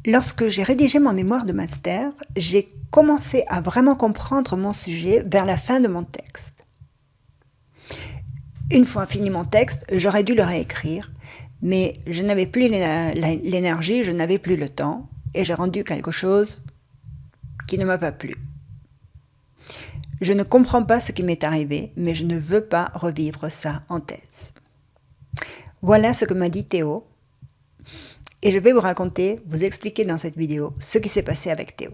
Lorsque j'ai rédigé mon mémoire de master, j'ai commencé à vraiment comprendre mon sujet vers la fin de mon texte. Une fois fini mon texte, j'aurais dû le réécrire, mais je n'avais plus l'énergie, je n'avais plus le temps, et j'ai rendu quelque chose qui ne m'a pas plu. Je ne comprends pas ce qui m'est arrivé, mais je ne veux pas revivre ça en thèse. Voilà ce que m'a dit Théo, et je vais vous expliquer dans cette vidéo ce qui s'est passé avec Théo.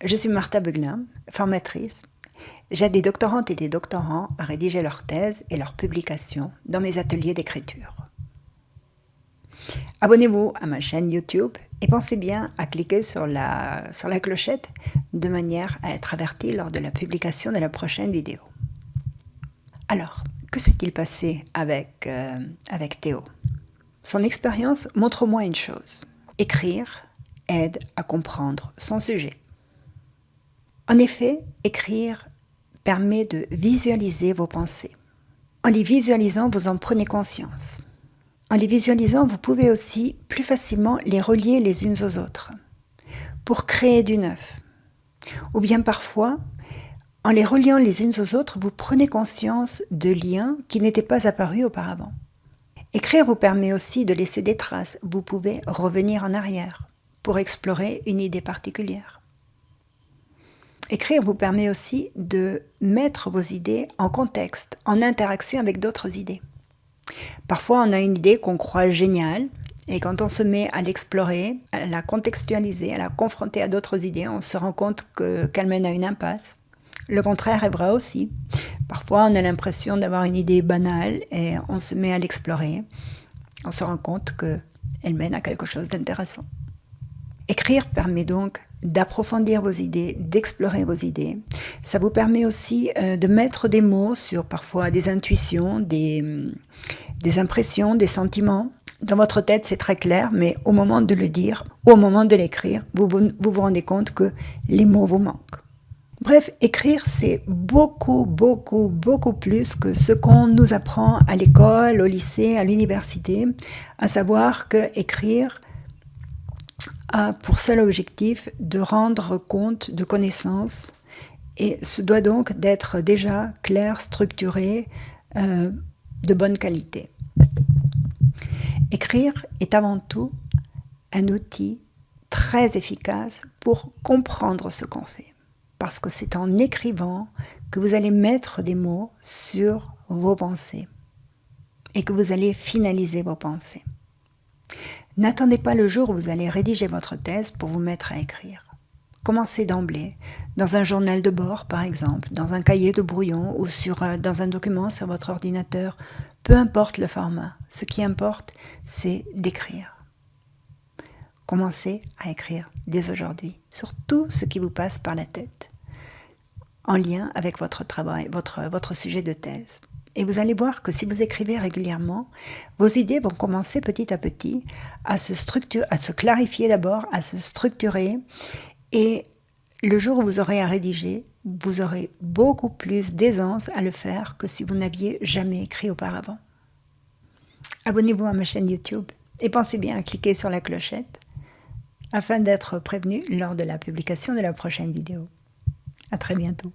Je suis Martha Beuglin, formatrice. J'aide des doctorantes et des doctorants à rédiger leurs thèses et leurs publications dans mes ateliers d'écriture. Abonnez-vous à ma chaîne YouTube et pensez bien à cliquer sur la clochette de manière à être averti lors de la publication de la prochaine vidéo. Alors, que s'est-il passé avec Théo? Son expérience montre au moins une chose. Écrire aide à comprendre son sujet. En effet, écrire permet de visualiser vos pensées. En les visualisant, vous en prenez conscience. En les visualisant, vous pouvez aussi plus facilement les relier les unes aux autres pour créer du neuf. Ou bien parfois, en les reliant les unes aux autres, vous prenez conscience de liens qui n'étaient pas apparus auparavant. Écrire vous permet aussi de laisser des traces. Vous pouvez revenir en arrière pour explorer une idée particulière. Écrire vous permet aussi de mettre vos idées en contexte, en interaction avec d'autres idées. Parfois, on a une idée qu'on croit géniale, et quand on se met à l'explorer, à la contextualiser, à la confronter à d'autres idées, on se rend compte qu'elle mène à une impasse. Le contraire est vrai aussi. Parfois, on a l'impression d'avoir une idée banale, et on se met à l'explorer. On se rend compte qu'elle mène à quelque chose d'intéressant. Écrire permet donc d'approfondir vos idées, d'explorer vos idées. Ça vous permet aussi de mettre des mots sur parfois des intuitions, des impressions, des sentiments. Dans votre tête, c'est très clair, mais au moment de le dire ou au moment de l'écrire, vous vous rendez compte que les mots vous manquent. Bref, écrire, c'est beaucoup plus que ce qu'on nous apprend à l'école, au lycée, à l'université, à savoir que écrire a pour seul objectif de rendre compte de connaissances et ce doit donc d'être déjà clair, structuré, de bonne qualité. Écrire est avant tout un outil très efficace pour comprendre ce qu'on fait. Parce que c'est en écrivant que vous allez mettre des mots sur vos pensées et que vous allez finaliser vos pensées. N'attendez pas le jour où vous allez rédiger votre thèse pour vous mettre à écrire. Commencez d'emblée, dans un journal de bord par exemple, dans un cahier de brouillon ou dans un document sur votre ordinateur. Peu importe le format, ce qui importe, c'est d'écrire. Commencez à écrire dès aujourd'hui sur tout ce qui vous passe par la tête, en lien avec votre travail, votre sujet de thèse. Et vous allez voir que si vous écrivez régulièrement, vos idées vont commencer petit à petit à se clarifier d'abord, à se structurer. Et le jour où vous aurez à rédiger, vous aurez beaucoup plus d'aisance à le faire que si vous n'aviez jamais écrit auparavant. Abonnez-vous à ma chaîne YouTube et pensez bien à cliquer sur la clochette afin d'être prévenu lors de la publication de la prochaine vidéo. À très bientôt.